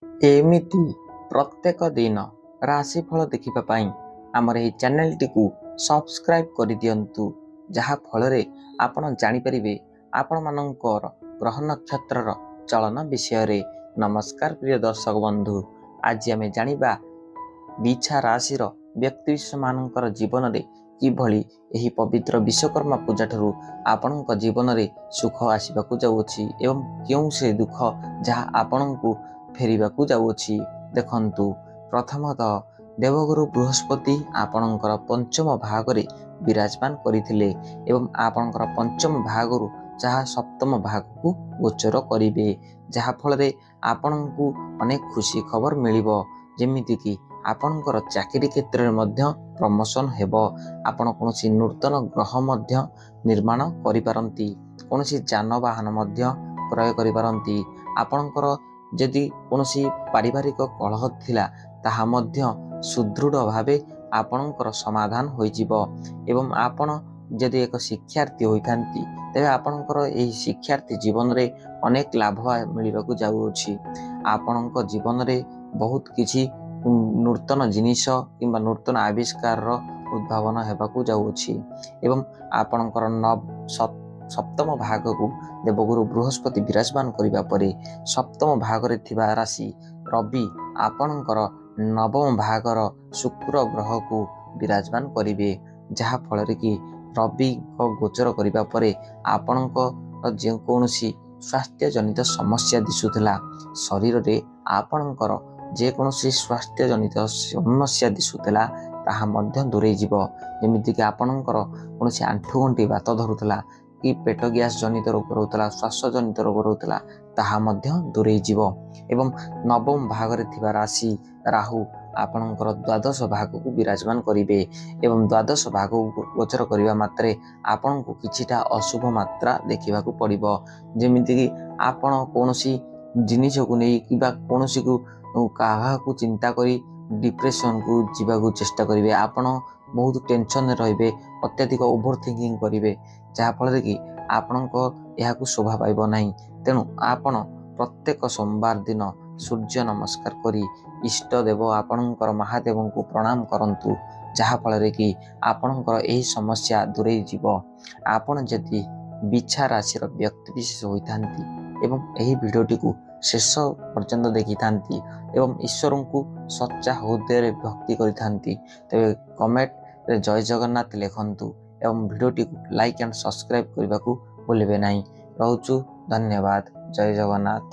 ଏମିତି ପ୍ରତ୍ୟେକ ଦିନ ରାଶିଫଳ ଦେଖିବା ପାଇଁ ଆମର ଏହି ଚ୍ୟାନେଲଟିକୁ ସବସ୍କ୍ରାଇବ୍ କରିଦିଅନ୍ତୁ, ଯାହା ଫଳରେ ଆପଣ ଜାଣିପାରିବେ ଆପଣମାନଙ୍କର ଗ୍ରହ ନକ୍ଷତ୍ରର ଚଳନ ବିଷୟରେ। ନମସ୍କାର ପ୍ରିୟ ଦର୍ଶକ ବନ୍ଧୁ, ଆଜି ଆମେ ଜାଣିବା ବିଛା ରାଶିର ବ୍ୟକ୍ତିବିଶେଷମାନଙ୍କର ଜୀବନରେ କିଭଳି ଏହି ପବିତ୍ର ବିଶ୍ୱକର୍ମା ପୂଜାଠାରୁ ଆପଣଙ୍କ ଜୀବନରେ ସୁଖ ଆସିବାକୁ ଯାଉଅଛି ଏବଂ କେଉଁ ସେ ଦୁଃଖ ଯାହା ଆପଣଙ୍କୁ ଫେରିବାକୁ ଯାଉଅଛି। ଦେଖନ୍ତୁ, ପ୍ରଥମତଃ ଦେବଗୁରୁ ବୃହସ୍ପତି ଆପଣଙ୍କର ପଞ୍ଚମ ଭାଗରେ ବିରାଜମାନ କରିଥିଲେ ଏବଂ ଆପଣଙ୍କର ପଞ୍ଚମ ଭାଗରୁ ଯାହା ସପ୍ତମ ଭାଗକୁ ଗୋଚର କରିବେ, ଯାହାଫଳରେ ଆପଣଙ୍କୁ ଅନେକ ଖୁସି ଖବର ମିଳିବ। ଯେମିତିକି ଆପଣଙ୍କର ଚାକିରି କ୍ଷେତ୍ରରେ ମଧ୍ୟ ପ୍ରମୋସନ୍ ହେବ। ଆପଣ କୌଣସି ନୂତନ ଗ୍ରହ ମଧ୍ୟ ନିର୍ମାଣ କରିପାରନ୍ତି, କୌଣସି ଯାନବାହନ ମଧ୍ୟ କ୍ରୟ କରିପାରନ୍ତି। ଆପଣଙ୍କର ଯଦି କୌଣସି ପାରିବାରିକ କଳହ ଥିଲା ତାହା ମଧ୍ୟ ସୁଦୃଢ଼ ଭାବେ ଆପଣଙ୍କର ସମାଧାନ ହୋଇଯିବ ଏବଂ ଆପଣ ଯଦି ଏକ ଶିକ୍ଷାର୍ଥୀ ହୋଇଥାନ୍ତି ତେବେ ଆପଣଙ୍କର ଏହି ଶିକ୍ଷାର୍ଥୀ ଜୀବନରେ ଅନେକ ଲାଭ ମିଳିବାକୁ ଯାଉଅଛି। ଆପଣଙ୍କ ଜୀବନରେ ବହୁତ କିଛି ନୂତନ ଜିନିଷ କିମ୍ବା ନୂତନ ଆବିଷ୍କାରର ଉଦ୍ଭାବନ ହେବାକୁ ଯାଉଅଛି ଏବଂ ଆପଣଙ୍କର ସପ୍ତମ ଭାଗକୁ ଦେବଗୁରୁ ବୃହସ୍ପତି ବିରାଜମାନ କରିବା ପରେ ସପ୍ତମ ଭାଗରେ ଥିବା ରାଶି ରବି ଆପଣଙ୍କର ନବମ ଭାଗର ଶୁକ୍ର ଗ୍ରହକୁ ବିରାଜମାନ କରିବେ, ଯାହାଫଳରେ କି ରବିଙ୍କ ଗୋଚର କରିବା ପରେ ଆପଣଙ୍କ ଯେକୌଣସି ସ୍ୱାସ୍ଥ୍ୟଜନିତ ସମସ୍ୟା ଦିଶୁଥିଲା, ଶରୀରରେ ଆପଣଙ୍କର ଯେକୌଣସି ସ୍ୱାସ୍ଥ୍ୟଜନିତ ସମସ୍ୟା ଦିଶୁଥିଲା ତାହା ମଧ୍ୟ ଦୂରେଇ ଯିବ। ଯେମିତିକି ଆପଣଙ୍କର କୌଣସି ଆଣ୍ଠୁଗଣ୍ଠି ବାତ ଧରୁଥିଲା କି ପେଟ ଗ୍ୟାସ୍ ଜନିତ ରୋଗ ରହୁଥିଲା, ଶ୍ୱାସ ଜନିତ ରୋଗ ରହୁଥିଲା, ତାହା ମଧ୍ୟ ଦୂରେଇ ଯିବ ଏବଂ ନବମ ଭାଗରେ ଥିବା ରାଶି ରାହୁ ଆପଣଙ୍କର ଦ୍ୱାଦଶ ଭାଗକୁ ବିରାଜମାନ କରିବେ ଏବଂ ଦ୍ୱାଦଶ ଭାଗକୁ ଗୋଚର କରିବା ମାତ୍ରେ ଆପଣଙ୍କୁ କିଛିଟା ଅଶୁଭ ମାତ୍ରା ଦେଖିବାକୁ ପଡ଼ିବ। ଯେମିତିକି ଆପଣ କୌଣସି ଜିନିଷକୁ ନେଇ କିମ୍ବା କୌଣସିକୁ କାହାକୁ ଚିନ୍ତା କରି ଡିପ୍ରେସନକୁ ଯିବାକୁ ଚେଷ୍ଟା କରିବେ। ଆପଣ ବହୁତ ଟେନସନରେ ରହିବେ, ଅତ୍ୟଧିକ ଓଭର ଥିଙ୍କିଂ କରିବେ, ଯାହାଫଳରେ କି ଆପଣଙ୍କ ଏହାକୁ ଶୋଭା ପାଇବ ନାହିଁ। ତେଣୁ ଆପଣ ପ୍ରତ୍ୟେକ ସୋମବାର ଦିନ ସୂର୍ଯ୍ୟ ନମସ୍କାର କରି ଇଷ୍ଟ ଦେବ ଆପଣଙ୍କର ମହାଦେବଙ୍କୁ ପ୍ରଣାମ କରନ୍ତୁ, ଯାହାଫଳରେ କି ଆପଣଙ୍କର ଏହି ସମସ୍ୟା ଦୂରେଇ ଯିବ। ଆପଣ ଯଦି ବିଛା ରାଶିର ବ୍ୟକ୍ତିବିଶେଷ ହୋଇଥାନ୍ତି ଏବଂ ଏହି ଭିଡ଼ିଓଟିକୁ ଶେଷ ପର୍ଯ୍ୟନ୍ତ ଦେଖିଥାନ୍ତି ଏବଂ ଈଶ୍ୱରଙ୍କୁ ସଚ୍ଚା ହୃଦୟରେ ଭକ୍ତି କରିଥାନ୍ତି, ତେବେ କମେଣ୍ଟରେ ଜୟ ଜଗନ୍ନାଥ ଲେଖନ୍ତୁ ଏବଂ ଭିଡ଼ିଓଟିକୁ ଲାଇକ୍ ଆଣ୍ଡ ସବସ୍କ୍ରାଇବ୍ କରିବାକୁ ଭୁଲିବେ ନାହିଁ। ରହୁଛୁ, ଧନ୍ୟବାଦ। ଜୟ ଜଗନ୍ନାଥ।